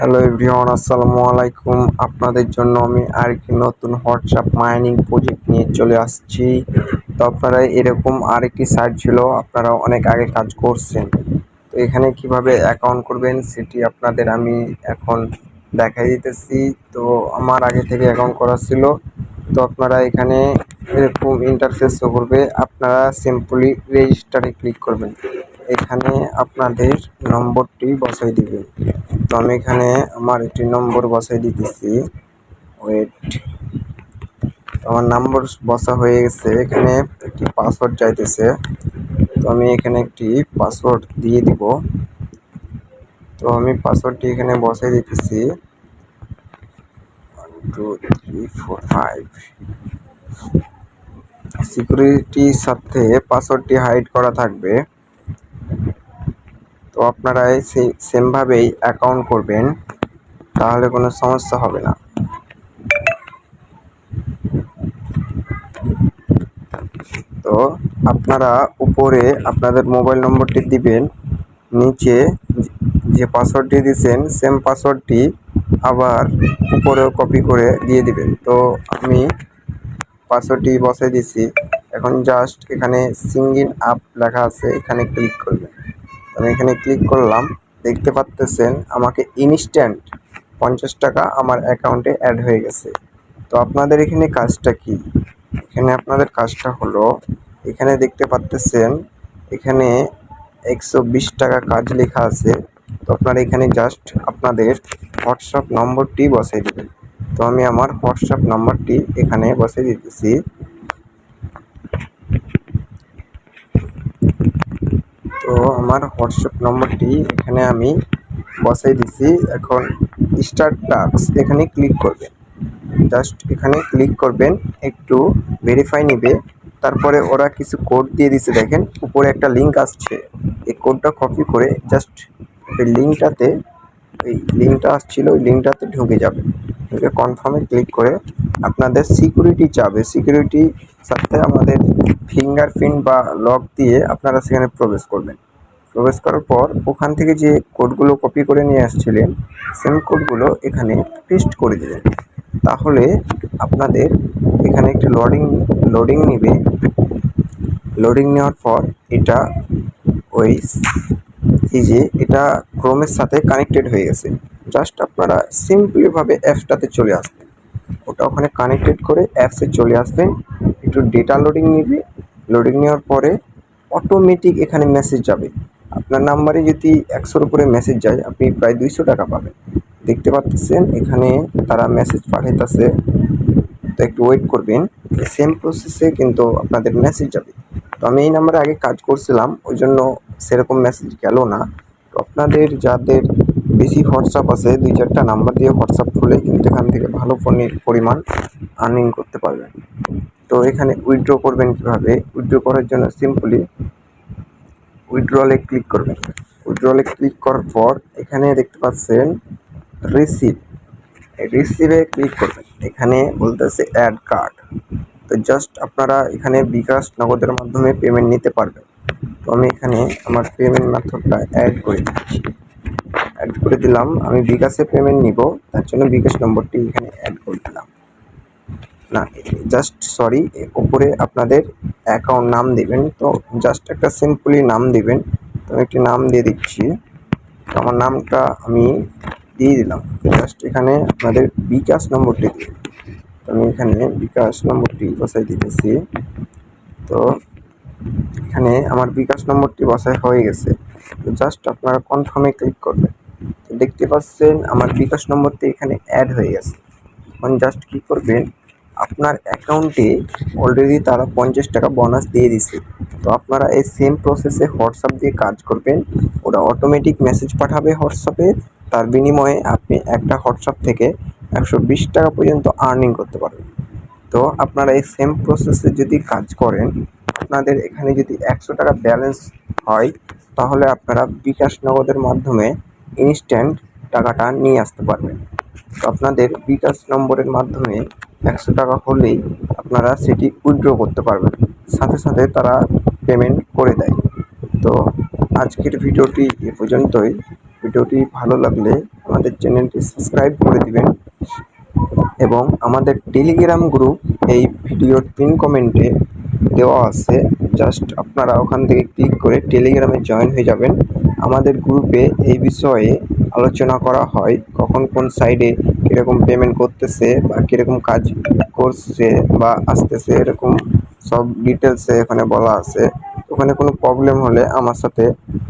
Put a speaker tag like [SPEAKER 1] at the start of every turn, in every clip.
[SPEAKER 1] Hello everyone, আসসালামু আলাইকুম। আপনাদের জন্য আমি আরেকটি নতুন হোয়াটসঅ্যাপ মাইনিং প্রজেক্ট নিয়ে চলে আসছি। তো আপনারা এরকম আরেকটি সাইট ছিল, আপনারা অনেক আগে কাজ করছেন। তো এখানে কিভাবে অ্যাকাউন্ট করবেন সেটি আপনাদের আমি এখন দেখাই দিতেছি। তো আমার আগে থেকে অ্যাকাউন্ট করা ছিল। তো আপনারা এখানে এরকম ইন্টারফেস শো করবে, আপনারা সিম্পলি রেজিস্টারে ক্লিক করবেন। এখানে আপনাদের নম্বরটি বসাই দিবেন। তো আমি এখানে আমার একটি নম্বর বসাই দিতেছি। ওয়েট, আমার নম্বর বসা হয়ে গেছে। এখানে একটি পাসওয়ার্ড চাইতেছে, তো আমি এখানে একটি পাসওয়ার্ড দিয়ে দিব। তো আমি পাসওয়ার্ডটি এখানে বসাই দিতেছি 1 2 3 4 5। সিকিউরিটির সাথে পাসওয়ার্ডটি হাইড করা থাকবে। তো আপনারা সেই সেমভাবেই অ্যাকাউন্ট করবেন, তাহলে কোনো সমস্যা হবে না। তো আপনারা উপরে আপনাদের মোবাইল নম্বরটি দিবেন, নিচে যে পাসওয়ার্ডটি দিয়েছেন সেম পাসওয়ার্ডটি আবার উপরেও কপি করে দিয়ে দিবেন। তো আমি পাসওয়ার্ডটি বসাই দিছি। এখন জাস্ট এখানে সিঙ্গিং আপ লেখা আছে, এখানে ক্লিক করবেন। আমি এখানে ক্লিক করলাম, দেখতে পাচ্তেছেন আমাকে ইনস্ট্যান্ট 50 টাকা আমার অ্যাকাউন্টে অ্যাড হয়ে গেছে। তো আপনাদের এখানে কাজটা কি? এখানে আপনাদের কাজটা হলো, এখানে দেখতে পাচ্তেছেন এখানে 120 টাকা কাজ লেখা আছে। তো আপনারা এখানে জাস্ট আপনাদের হোয়াটসঅ্যাপ নম্বরটি বসাই দেবেন। তো আমি আমার হোয়াটসঅ্যাপ নম্বরটি এখানে বসাই দিতেছি। তো আমার হোয়াটসঅ্যাপ নম্বরটি এখানে আমি বসাই দিছি। এখন স্টার্ট টাস্ক এখানে ক্লিক করবেন। জাস্ট এখানে ক্লিক করবেন, একটু ভেরিফাই নেবে। তারপরে ওরা কিছু কোড দিয়ে দিছে, দেখেন উপরে একটা লিঙ্ক আসছে। এই কোডটা কপি করে জাস্ট এই লিঙ্কটাতে, ওই লিঙ্কটা আসছিল ওই লিঙ্কটাতে ঢুকে যাবে। ঢুকে কনফার্মে ক্লিক করে আপনাদের সিকিউরিটি চাবে, সিকিউরিটি সাথে আমাদের ফিঙ্গারপ্রিন্ট বা লক দিয়ে আপনারা সেখানে প্রবেশ করবেন। প্রবেশ করার পর ওখান থেকে যে কোডগুলো কপি করে নিয়ে আসছিলেন সেম কোডগুলো এখানে পেস্ট করে দেবেন। তাহলে আপনাদের এখানে একটি লোডিং নেবে। লোডিং নেওয়ার পর এটা ওই এই যে এটা ক্রোমের সাথে কানেক্টেড হয়ে গেছে। জাস্ট আপনারা সিম্পলিভাবে অ্যাপসটাতে চলে আসবেন, ওটা ওখানে কানেক্টেড করে অ্যাপসে চলে আসবেন। একটু ডেটা লোডিং নেবে। লোডিং নেওয়ার পরে অটোমেটিক এখানে মেসেজ যাবে। আপনার নাম্বারে যদি 100-র উপরে মেসেজ যায়, আপনি প্রায় 200 টাকা পাবেন। দেখতে পাচ্ছেন এখানে তারা মেসেজ পাঠাইতেছে। তো একটু ওয়েট করবেন, সেম প্রসেসে কিন্তু আপনাদের মেসেজ যাবে। তো আমি এই নাম্বারে আগে কাজ করছিলাম, ওই জন্য সেরকম মেসেজ গেল না। তো আপনাদের যাদের বেশি হোয়াটসঅ্যাপ আছে 2-4টা নাম্বার দিয়ে হোয়াটসঅ্যাপ খুলে কিন্তু এখান থেকে ভালো পরিমাণ আর্নিং করতে পারবেন। তো এখানে উইথড্র করবেন কীভাবে? উইথড্র করার জন্য সিম্পলি উইথড্রলে ক্লিক করবেন। উইথড্রলে ক্লিক করার পর এখানে দেখতে পাচ্ছেন রিসিভ, রিসিভে ক্লিক করবেন। এখানে বলতেছে অ্যাড কার্ড। তো জাস্ট আপনারা এখানে বিকাশ নগদের মাধ্যমে পেমেন্ট নিতে পারবেন। তো আমি এখানে আমার পেমেন্ট মেথডটা অ্যাড করে দিচ্ছি। অ্যাড করে দিলাম, আমি বিকাশে পেমেন্ট নিব, তার জন্য বিকাশ নম্বরটি এখানে অ্যাড করে দিলাম। না, জাস্ট সরি, উপরে আপনাদের অ্যাকাউন্ট নাম দিবেন। তো জাস্ট একটা সিম্পলি নাম দিবেন। তো আমি একটি নাম দিয়ে দিচ্ছি। তো আমার নামটা আমি দিয়ে দিলাম। জাস্ট এখানে আপনাদের বিকাশ নম্বরটি দিন। তো আমি এখানে বিকাশ নম্বরটি বসাই দিতেছি। তো এখানে আমার বিকাশ নম্বরটি বসাই হয়ে গেছে। তো জাস্ট আপনারা কনফার্মে ক্লিক করবেন। তো দেখতে পাচ্ছেন আমার বিকাশ নম্বরটি এখানে অ্যাড হয়ে গেছে। এখন জাস্ট কী করবেন, আপনার অ্যাকাউন্টে অলরেডি তারা 50 টাকা বোনাস দিয়ে দিছে। তো আপনারা এই সেম প্রসেসে হোয়াটসঅ্যাপ দিয়ে কাজ করবেন। ওরা অটোমেটিক মেসেজ পাঠাবে হোয়াটসঅ্যাপে, তার বিনিময়ে আপনি একটা হোয়াটসঅ্যাপ থেকে 120 টাকা পর্যন্ত আর্নিং করতে পারবেন। তো আপনারা এই সেম প্রসেসে যদি কাজ করেন, আপনাদের এখানে যদি 100 টাকা ব্যালেন্স হয়, তাহলে আপনারা বিকাশ নগদের মাধ্যমে ইনস্ট্যান্ট টাকাটা নিয়ে আসতে পারবেন। তো আপনাদের বিকাশ নম্বরের মাধ্যমে 100 টাকা হলেই আপনারা সেটি উইথড্র করতে পারবেন, সাথে সাথে তারা পেমেন্ট করে দেয়। তো আজকের ভিডিওটি এ পর্যন্তই। ভিডিওটি ভালো লাগলে আমাদের চ্যানেলটি সাবস্ক্রাইব করে দিবেন এবং আমাদের টেলিগ্রাম গ্রুপ এই ভিডিওর পিন কমেন্টে দেওয়া আছে। জাস্ট আপনারা ওখান থেকে ক্লিক করে টেলিগ্রামে জয়েন হয়ে যাবেন। আমাদের গ্রুপে এই বিষয়ে আলোচনা করা হয়, কখন কোন সাইডে কীরকম পেমেন্ট করতেছে বা কীরকম কাজ করছে বা আসতেছে, এরকম সব ডিটেলসে এখানে বলা আছে। ওখানে কোনো প্রবলেম হলে আমার সাথে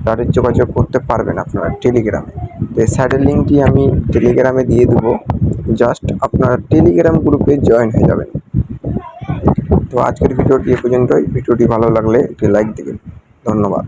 [SPEAKER 1] ডাইরেক্ট যোগাযোগ করতে পারবেন আপনারা টেলিগ্রামে। তো এই সাইডের লিঙ্কটি আমি টেলিগ্রামে দিয়ে দেবো, জাস্ট আপনারা টেলিগ্রাম গ্রুপে জয়েন হয়ে যাবেন। তো আজকের ভিডিওটি এ পর্যন্তই। ভিডিওটি ভালো লাগলে একটি লাইক দিবেন। ধন্যবাদ।